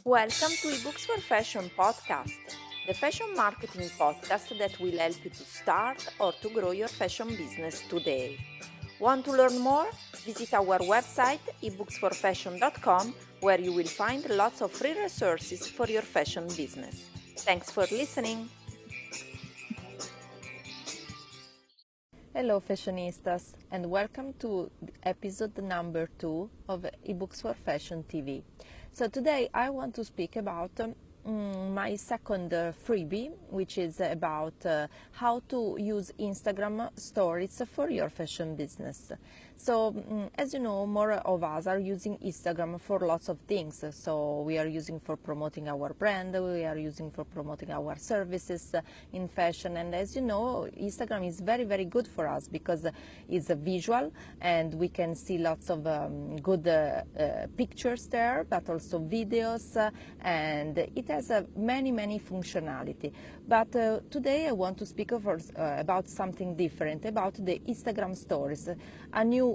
Welcome to eBooks for Fashion podcast, the fashion marketing podcast that will help you to start or to grow your fashion business today. Want to learn more? Visit our website ebooksforfashion.com where you will find lots of free resources for your fashion business. Thanks for listening. Hello fashionistas and welcome to episode number 2 of eBooks for Fashion TV. So today I want to speak about my second freebie, which is about how to use Instagram stories for your fashion business. So as you know, more of us are using Instagram for lots of things. So we are using for promoting our brand, we are using for promoting our services in fashion, and as you know, Instagram is very, very good for us because it's a visual and we can see lots of good pictures there, but also videos, and it has many functionality. But today I want to speak about something different, about the Instagram stories, a new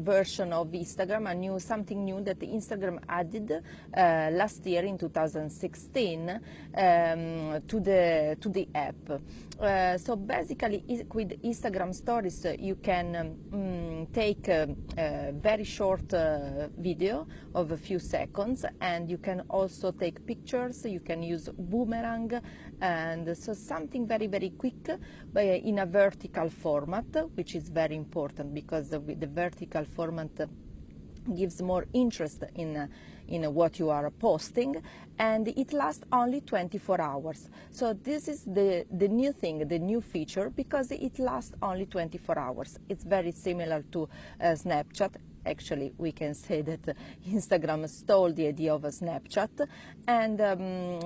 version of Instagram, something new that Instagram added last year in 2016 to the app. So basically, with Instagram stories, you can take a very short video of a few seconds, and you can also take pictures. You can use boomerang, and so something very quick in a vertical format, which is very important because with the vertical format gives more interest in what you are posting, and it lasts only 24 hours. So this is the new thing, the new feature, because it lasts only 24 hours. It's very similar to Snapchat. Actually, we can say that Instagram stole the idea of a Snapchat, and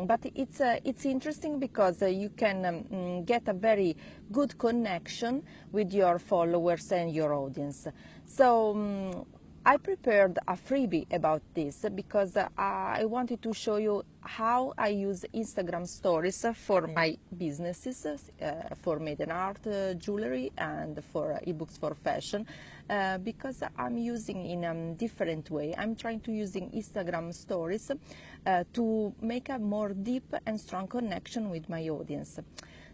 but it's interesting because you can get a very good connection with your followers and your audience. So I prepared a freebie about this because I wanted to show you how I use Instagram stories for my businesses, for Made in Art jewelry and for eBooks for Fashion, because I'm using in a different way. I'm trying to using Instagram stories to make a more deep and strong connection with my audience.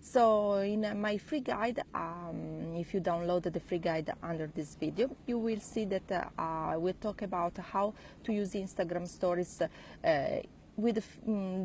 So in my free guide, if you download the free guide under this video, you will see that I will talk about how to use Instagram stories with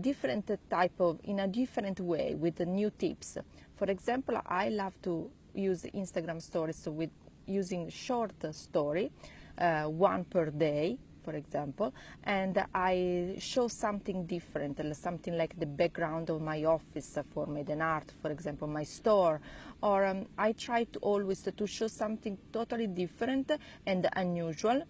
different type of, in a different way, with new tips. For example, I love to use Instagram stories with using short story, one per day, for example, and I show something different, something like the background of my office for Made in Art, for example, my store, or I try to always to show something totally different and unusual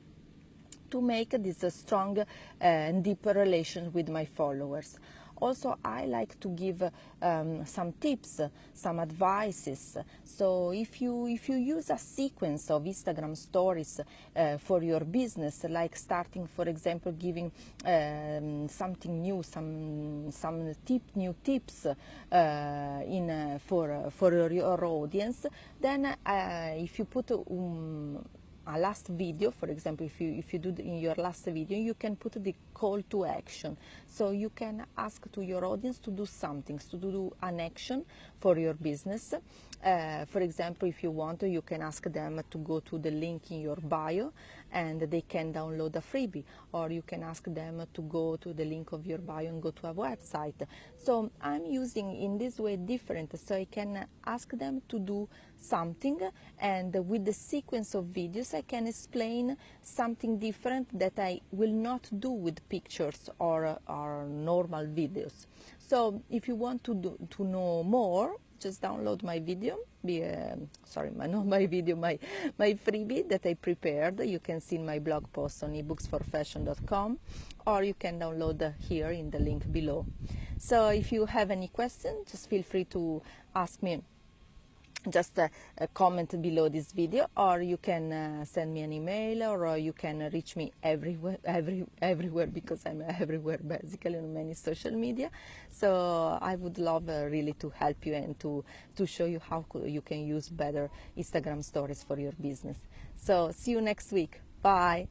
to make this strong and deeper relation with my followers. Also, I like to give some tips, some advices. So if you use a sequence of Instagram stories for your business, like starting, for example, giving something new, some new tips for your audience, then if you put a last video, for example, if you do in your last video, you can put the call to action. So you can ask to your audience to do something, to do an action for your business. For example, if you want to, you can ask them to go to the link in your bio and they can download a freebie, or you can ask them to go to the link of your bio and go to a website. So I'm using in this way different, so I can ask them to do something, and with the sequence of videos I can explain something different that I will not do with pictures or normal videos. So if you want to know more, just download my video, my freebie that I prepared. You can see in my blog post on ebooksforfashion.com, or you can download here in the link below. So if you have any question, just feel free to ask me. Just comment below this video, or you can send me an email, or you can reach me everywhere because I'm everywhere basically on many social media. So I would love really to help you and to show you how you can use better Instagram stories for your business. So see you next week. Bye.